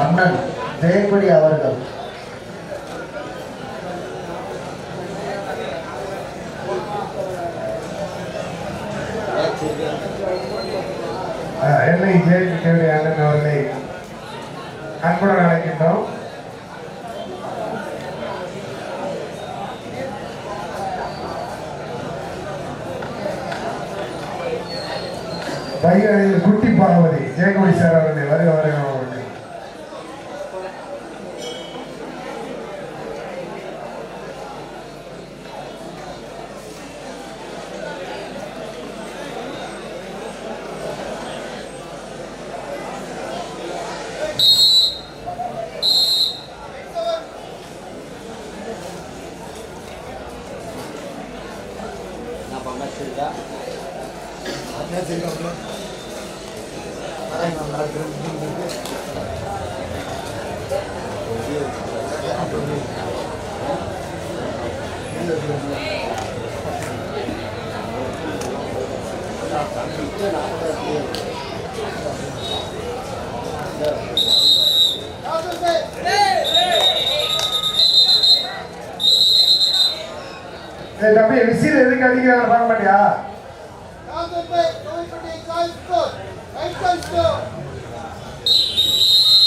அண்ணன் ஜெயக்குடி அவர்கள் என்னை ஜெயக்குடி அண்ணன் அவர்களை அன்புடன் அழைக்கின்றோம். குட்டி பாகவதி ஜெயக்குடி சார் அவர்களை வருக வருக அவர்கள் தம்பி விசில் எதுக்கு அடிக்கிறாங்க பார்க்க மாட்டியா?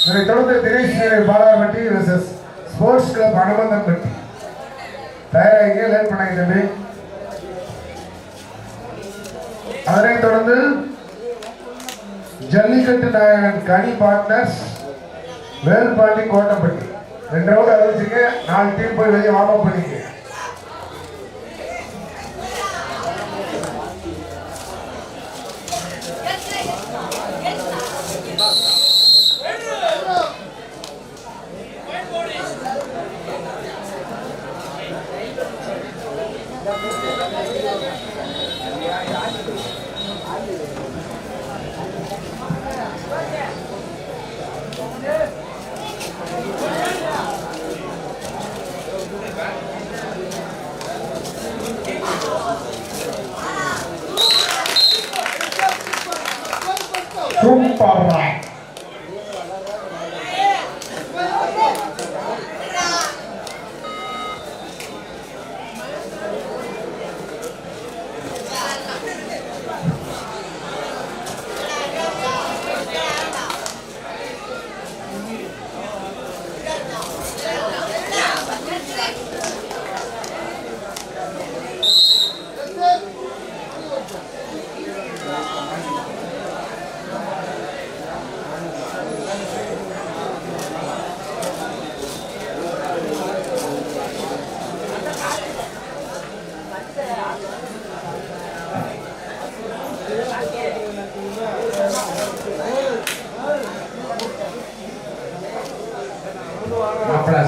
இதனை தொடர்ந்து Dinesh Balapatti versus sports club Anumanthanpatti. தயாராக லேட் பண்ணாங்க தம்பி. அதனைத் தொடர்ந்து ஜல்லிக்கட்டு நாயகன் கனி பார்ட்னர்ஸ் வேல்பாண்டி கோட்டப்பட்டி. 2 ரவுண்ட் அறிவிச்சுங்க. 4 டீம் போய் வெளியே வார்ம் அப் பண்ணிக்க.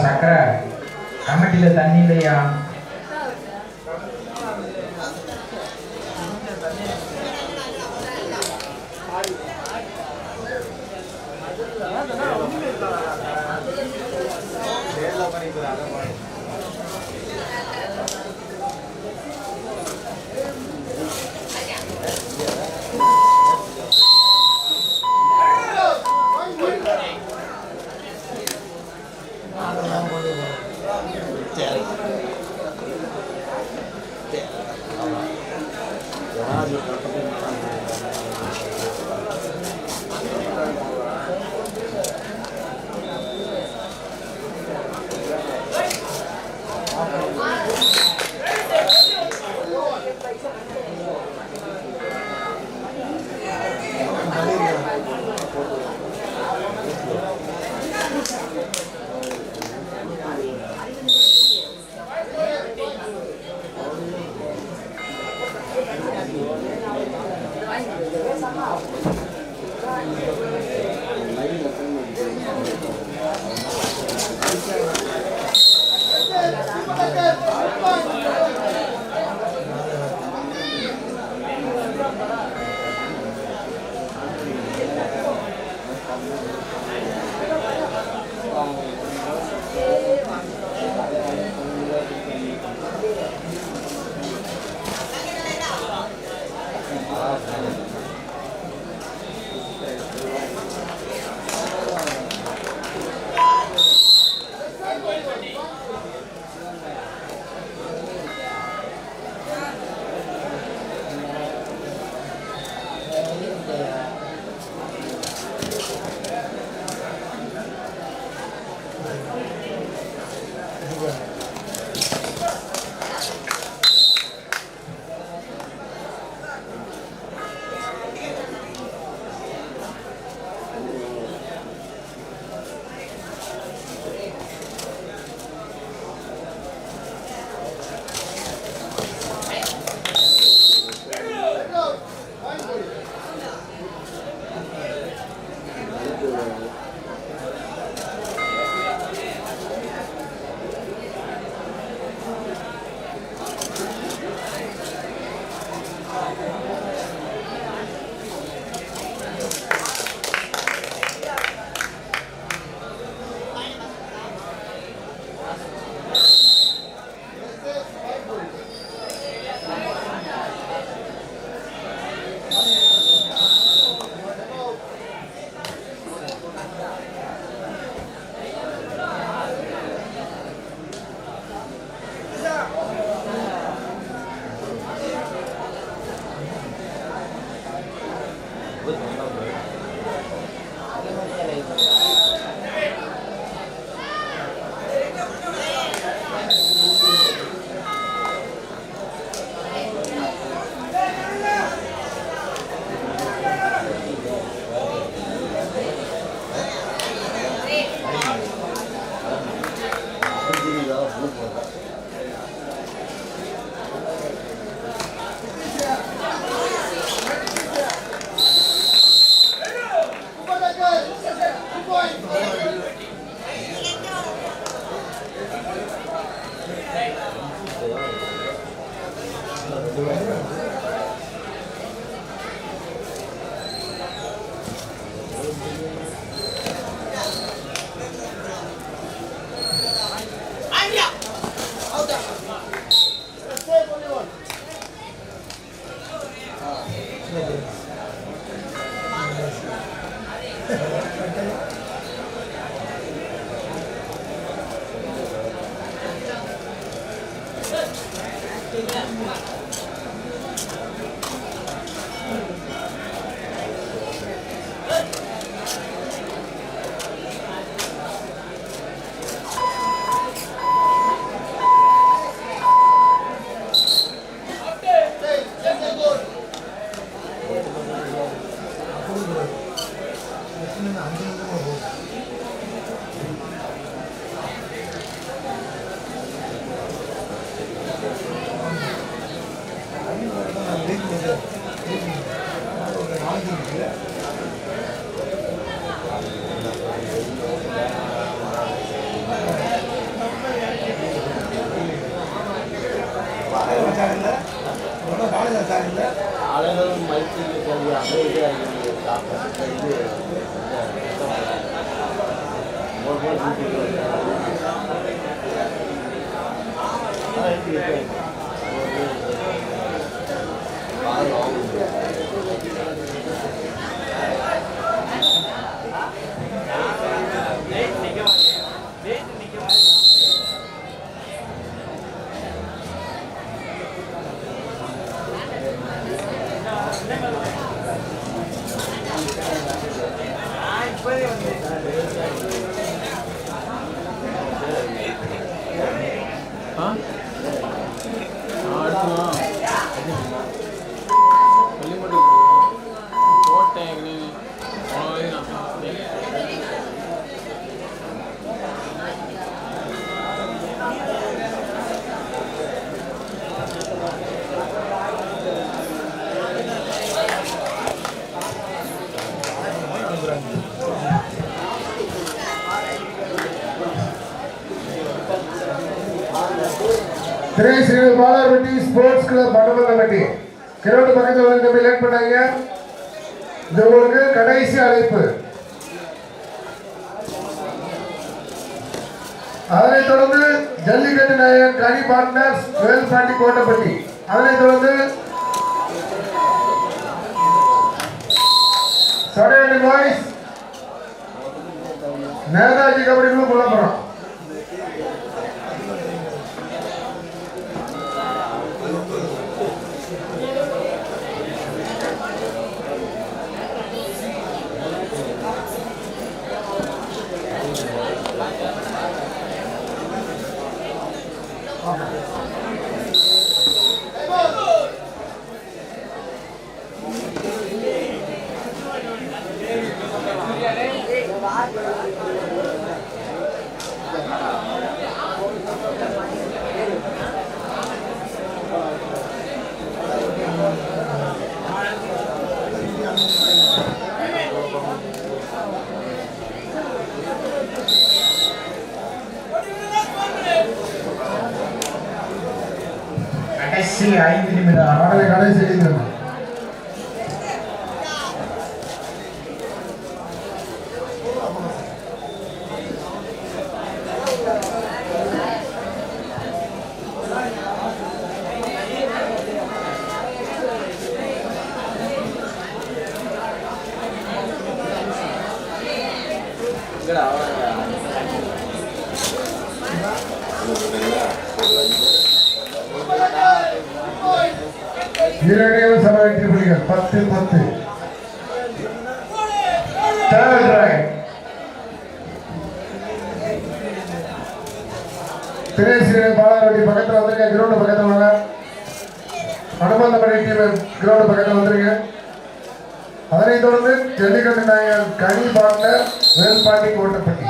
சக்கரை கமிட்டியில தண்ணி இல்லையா? Shri Balavati sports club Madamangalapatti ground பக்கத்துல வந்து நம்ம லேட் பண்ணாங்க. இது உங்களுக்கு கடைசி அழைப்பு. அதனைத் தொடர்ந்து ஜல்லிக்கட்டு நாயகன் கனி பார்ட்னர்ஸ் வேல்பாண்டி கோட்டப்பட்டி. அதனைத் தொடர்ந்து சடையடி பாய்ஸ் நேதாஜி கபடி குழு விளம்பரம். 5 நிமிடம். ஆடலை கடைசி நிமிடம். இரண்டையும் சம வெற்றி புள்ளிகள் 10-10. Third right. திரேசிரியர் பாலாவட்டி பக்கத்தில் வந்துருங்க. கிரவுண்ட் பக்கத்தில் வாங்க. அனுமந்தபடி டீம் கிரவுண்ட் பக்கத்தில் வந்துருங்க. அதனைத் தொடர்ந்து ஜல்லிக்கட்டு நாயகர் கனி பாட்லர் வேல்பாண்டி கோட்டப்பட்டி.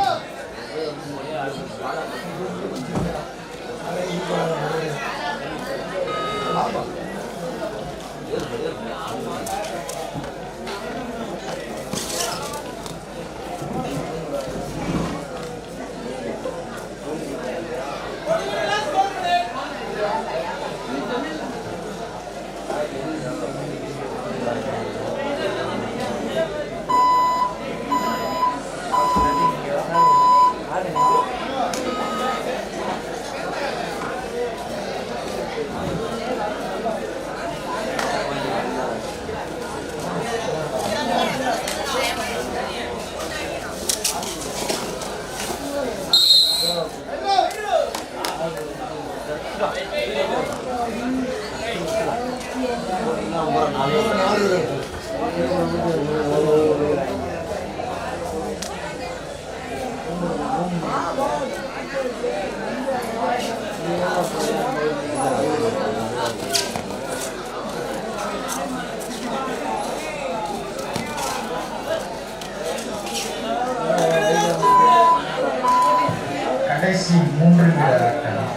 கடைசி 3 நிமிடம்.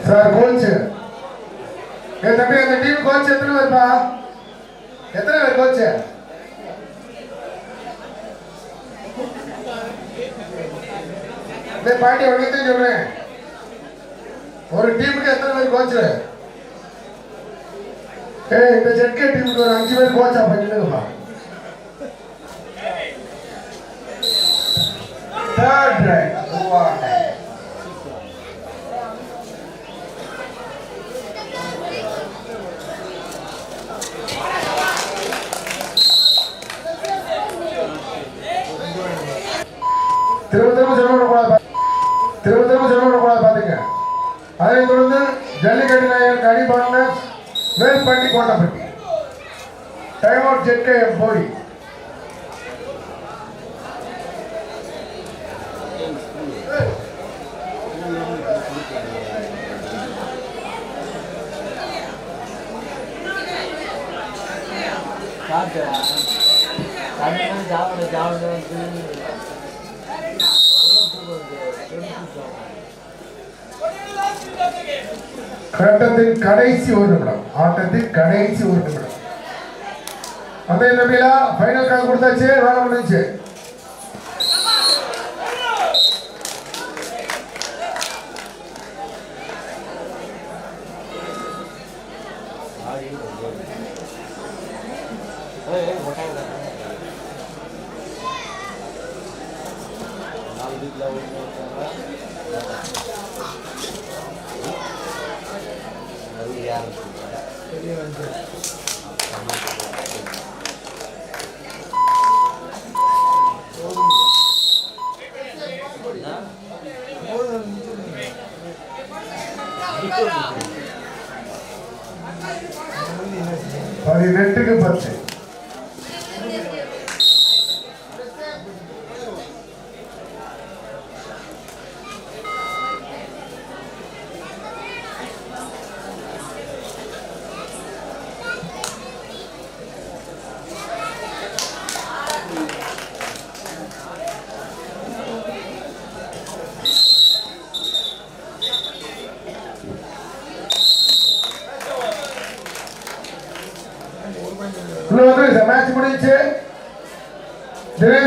சார் கோச் தம்பி அந்த டீம் கோச் எத்தனை பேர்ப்பா? எத்தனை பேர் கோச்? இந்த பாட்டி ஒன்றையும் சொல்றேன். ஒரு டீமுக்கு எத்தனை பேர் கோச்? இந்த ஜெட்கே டீமுக்கு ஒரு 5 பேர் கோச்சா பண்ணிடுங்கப்பா. Third right. திரும்ப சொல்லக்கூடாது பாத்துங்க. அதைத் தொடர்ந்து ஜல்லிக்கட்டு நாயகர் கனி பாட்லர் வேல்பாண்டி கோட்டப்பட்டி. டைம் அவுட் ஜெட்கே போடி. ஆட்டத்தின் கடைசி 1 நிமிடம். அந்த நபிலா ஃபைனல் கால் கொடுத்தாச்சு. வேலை முடிஞ்சு. பதினெட்டுக்கு 10. ஆயிடுச்சு. தினேஷ்